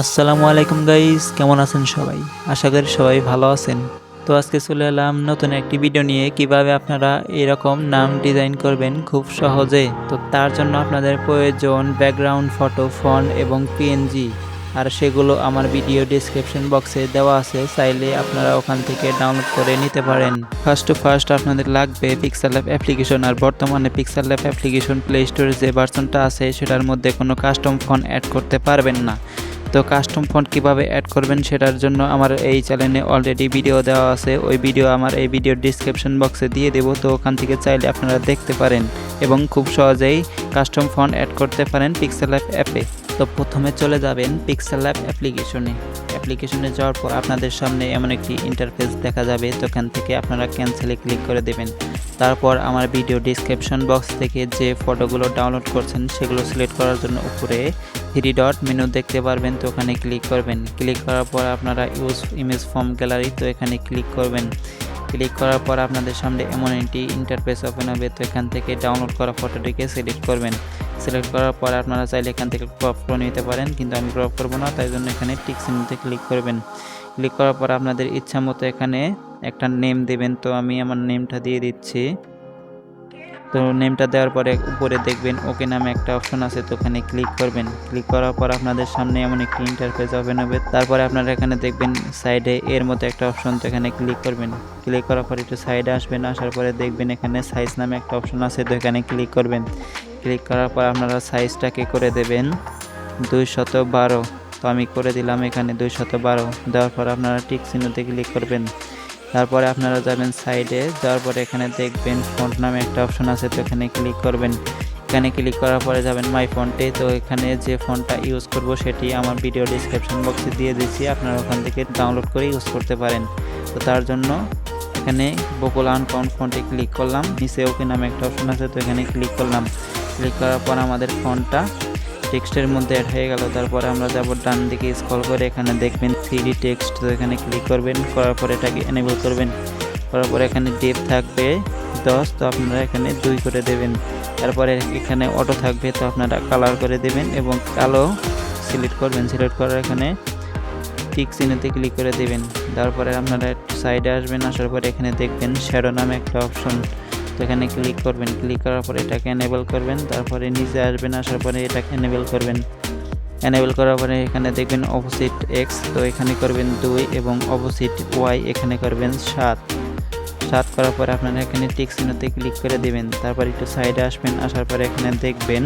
আসসালামু আলাইকুম গাইস, কেমন আছেন সবাই? আশা করি সবাই ভালো আছেন। তো আজকে চলে এলাম নতুন একটি ভিডিও নিয়ে, কিভাবে আপনারা এরকম নাম ডিজাইন করবেন খুব সহজে। তো তার জন্য আপনাদের প্রয়োজন ব্যাকগ্রাউন্ড ফটো, ফন্ট এবং পিএনজি, আর সেগুলো আমার ভিডিও ডেসক্রিপশন বক্সে দেওয়া আছে, চাইলে আপনারা ওখান থেকে ডাউনলোড করে নিতে পারেন। ফার্স্ট আপনাদের লাগবে পিক্সেলল্যাব অ্যাপ্লিকেশন। আর বর্তমানে পিক্সেলল্যাব অ্যাপ্লিকেশন প্লে স্টোরে যে ভার্সনটা আছে সেটার মধ্যে কোনো কাস্টম ফন্ট অ্যাড করতে পারবেন না। তো কাস্টম ফন্ট কিভাবে অ্যাড করবেন সেটার জন্য আমার এই চ্যানেলে অলরেডি ভিডিও দেওয়া আছে, ওই ভিডিও আমার এই ভিডিওর ডিসক্রিপশন বক্সে দিয়ে দেবো। তো ওখান থেকে চাইলে আপনারা দেখতে পারেন এবং খুব সহজেই কাস্টম ফন্ট অ্যাড করতে পারেন পিক্সেলল্যাব অ্যাপে। তো প্রথমে চলে যাবেন পিক্সেলল্যাব অ্যাপ্লিকেশনে যাওয়ার পর আপনাদের সামনে এমন একটি ইন্টারফেস দেখা যাবে। তো এখান থেকে আপনারা ক্যান্সেলে ক্লিক করে দেবেন। তারপর আমার ভিডিও ডিসক্রিপশন বক্স থেকে যে ফটোগুলো ডাউনলোড করছেন সেগুলো সিলেক্ট করার জন্য উপরে 3 ডট মেনু দেখতে পারবেন, তো ওখানে ক্লিক করবেন। ক্লিক করার পর আপনারা ইউজ ইমেজ ফ্রম গ্যালারি, তো এখানে ক্লিক করবেন। ক্লিক করার পর আপনাদের সামনে এমন একটি ইন্টারফেস ওপেন হবে। তো এখান থেকে ডাউনলোড করা ফটোটিকে সিলেক্ট করবেন। সিলেক্ট করার পর আপনারা চাইলে এখান থেকে ক্রপ করে নিতে পারেন, কিন্তু আমি ক্রপ করবো না, তাই জন্য এখানে টিক চিহ্নতে ক্লিক করবেন। ক্লিক করার পর আপনাদের ইচ্ছা মতো এখানে একটা নেম দেবেন। তো আমি আমার নেমটা দিয়ে দিচ্ছি। তো নেমটা দেওয়ার পরে উপরে দেখবেন ওকে নামে একটা অপশন আছে, তো ওখানে ক্লিক করবেন। ক্লিক করার পর আপনাদের সামনে এমন একটি ইন্টারফেস ওপেন হবে। তারপরে আপনারা এখানে দেখবেন সাইডে এর মতো একটা অপশন, তো এখানে ক্লিক করবেন। ক্লিক করার পর একটু সাইডে আসবেন, আসার পরে দেখবেন এখানে সাইজ নামে একটা অপশন আছে, তো এখানে ক্লিক করবেন। ক্লিক করার পর আপনারা সাইজটাকে করে দেবেন 212। তো আমি করে দিলাম এখানে 212। দেওয়ার পর আপনারা টিক চিহ্নতে ক্লিক করবেন। তারপরে আপনারা যাবেন সাইডে, যাওয়ার পরে এখানে দেখবেন ফন্ট নামে একটা অপশন আছে, তো এখানে ক্লিক করবেন। এখানে ক্লিক করার পরে যাবেন মাই ফন্টে। তো এখানে যে ফন্টটা ইউজ করব সেটি আমার ভিডিও ডিসক্রিপশন বক্সে দিয়ে দিচ্ছি, আপনারা ওখান থেকে ডাউনলোড করে ইউজ করতে পারেন। তো তার জন্য এখানে বকুল আনকাউন্ট ফন্টে ক্লিক করলাম। নিচে ওকে নামে একটা অপশন আছে, তো এখানে ক্লিক করলাম। ক্লিক করার পর আমাদের ফন্টটা টেক্সটের মধ্যে অ্যাড হয়ে গেল। তারপরে আমরা যাব ডান দিকে স্ক্রল করে, এখানে দেখবেন 3D টেক্সট, তো এখানে ক্লিক করবেন। করার পরে এটাকে এনেবল করবেন। করার পরে এখানে ডেপ থাকবে 10, তো আপনারা এখানে 2 করে দেবেন। তারপরে এখানে অটো থাকবে, তো আপনারা কালার করে দেবেন এবং কালো সিলেক্ট করবেন। সিলেক্ট করার এখানে টিক চিহ্নতে ক্লিক করে দেবেন। তারপরে আপনারা সাইডে আসবেন, আসার পরে এখানে দেখবেন শ্যাডো নামে একটা অপশন, তো এখানে ক্লিক করবেন। ক্লিক করার পরে এটাকে এনেবল করবেন। তারপরে নিচে আসবেন, আসার পরে এটাকে এনেবল করবেন। এনেবল করার পরে এখানে দেখবেন অপোজিট এক্স, তো এখানে করবেন 2 এবং অপোজিট ওয়াই এখানে করবেন 7 করার পরে আপনারা এখানে টিক চিহ্নতে ক্লিক করে দেবেন। তারপর একটু সাইডে আসবেন, আসার পরে এখানে দেখবেন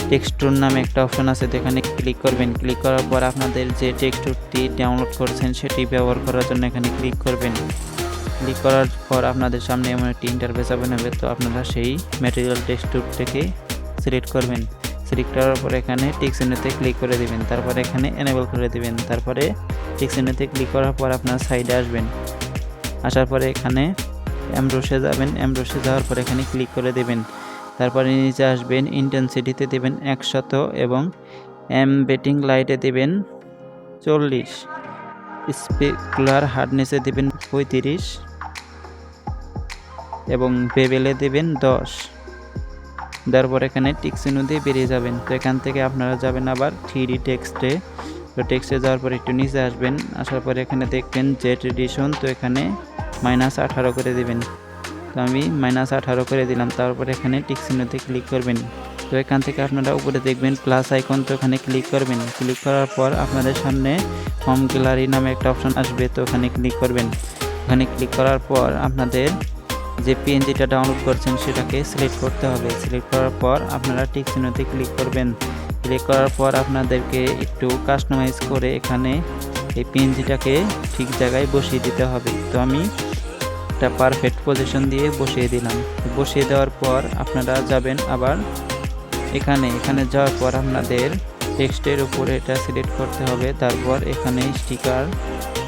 টেক্সটুর নামে একটা অপশন আছে, তো এখানে ক্লিক করবেন। ক্লিক করার পর আপনাদের যে টেক্সটুরটি ডাউনলোড করছেন সেটি ব্যবহার করার জন্য এখানে ক্লিক করবেন। ক্লিক করার পর আপনাদের সামনে এমন একটি ইন্টারফেস ওপেন হবে, তো আপনারা সেই ম্যাটেরিয়াল টেক্সটুর থেকে সিলেক্ট করবেন। সিলেক্ট করার পর এখানে টিক চিহ্নতে ক্লিক করে দিবেন। তারপরে এখানে এনেবল করে দিবেন। তারপরে টিক চিহ্নতে ক্লিক করার পর আপনারা সাইডে আসবেন। আসার পরে এখানে এমব্রশে যাবেন। এমব্রশে যাওয়ার পর এখানে ক্লিক করে দেবেন। তারপরে নিচে আসবেন, ইন্টেন্সিটিতে দেবেন 100 এবং এমবেটিং লাইটে দেবেন 40, স্পেকুলার হার্ডনেসে দেবেন 35 এবং বেবেলে দেবেন 10। তারপর এখানে টিক চিহ্ন দিয়ে বেরিয়ে যাবেন। তো এখান থেকে আপনারা যাবেন আবার 3D টেক্সটে। তো টেক্সটে যাওয়ার পর একটু নিচে আসবেন। আসার পরে এখানে দেখবেন জেট এডিশন, তো এখানে -18 করে দেবেন। তো আমি -18 করে দিলাম। তারপর এখানে টিক চিহ্নতে ক্লিক করবেন। তো এখান থেকে আপনারা উপরে দেখবেন প্লাস আইকন, তো এখানে ক্লিক করবেন। ক্লিক করার পর আপনাদের সামনে হোম গ্যালারি নামে একটা অপশন আসবে, তো ওখানে ক্লিক করবেন। ওখানে ক্লিক করার পর আপনাদের যে পিএনজিটা ডাউনলোড করছেন সেটাকে সিলেক্ট করতে হবে। সিলেক্ট করার পর আপনারা টিক চিহ্নতে ক্লিক করবেন। ক্লিক করার পর আপনাদেরকে একটু কাস্টমাইজ করে এখানে এই পিএনজিটাকে ঠিক জায়গায় বসিয়ে দিতে হবে। তো আমি একটা পারফেক্ট পজিশন দিয়ে বসিয়ে দিলাম। বসিয়ে দেওয়ার পর আপনারা যাবেন আবার এখানে যাওয়ার পর আপনাদের টেক্সটের উপরে এটা সিলেক্ট করতে হবে। তারপর এখানে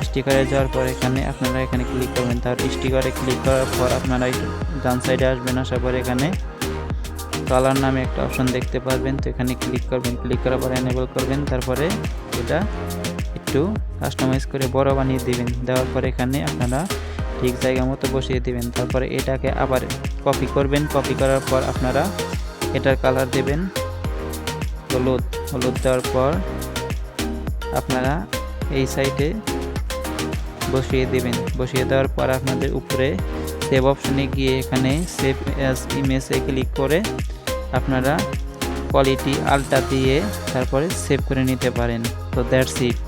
স্টিকারে যাওয়ার পর আপনারা এখানে ক্লিক করবেন। তারপর স্টিকারে ক্লিক করার পর আপনারা একটু ডান সাইডে আসবেন। আসার পর এখানে কালার নামে একটা অপশন দেখতে পারবেন, তো এখানে ক্লিক করবেন। ক্লিক করার পর এনেবল করবেন। তারপরে এটা একটু কাস্টমাইজ করে বড় বানিয়ে দিবেন। দেওয়ার পর এখানে আপনারা ঠিক জায়গা মতো বসিয়ে দিবেন। তারপরে এটাকে আবার কপি করবেন। কপি করার পর আপনারা এটার কালার দেবেন হলুদ। দেওয়ার পর আপনারা এই সাইটে বসিয়ে দেবেন। বসিয়ে দেওয়ার পর আপনাদের উপরে সেভ অপশনে গিয়ে এখানে সেভ অ্যাজ ইমেজে ক্লিক করে আপনারা কোয়ালিটি আলট্রা দিয়ে তারপরে সেভ করে নিতে পারেন। তো দ্যাটস ইট।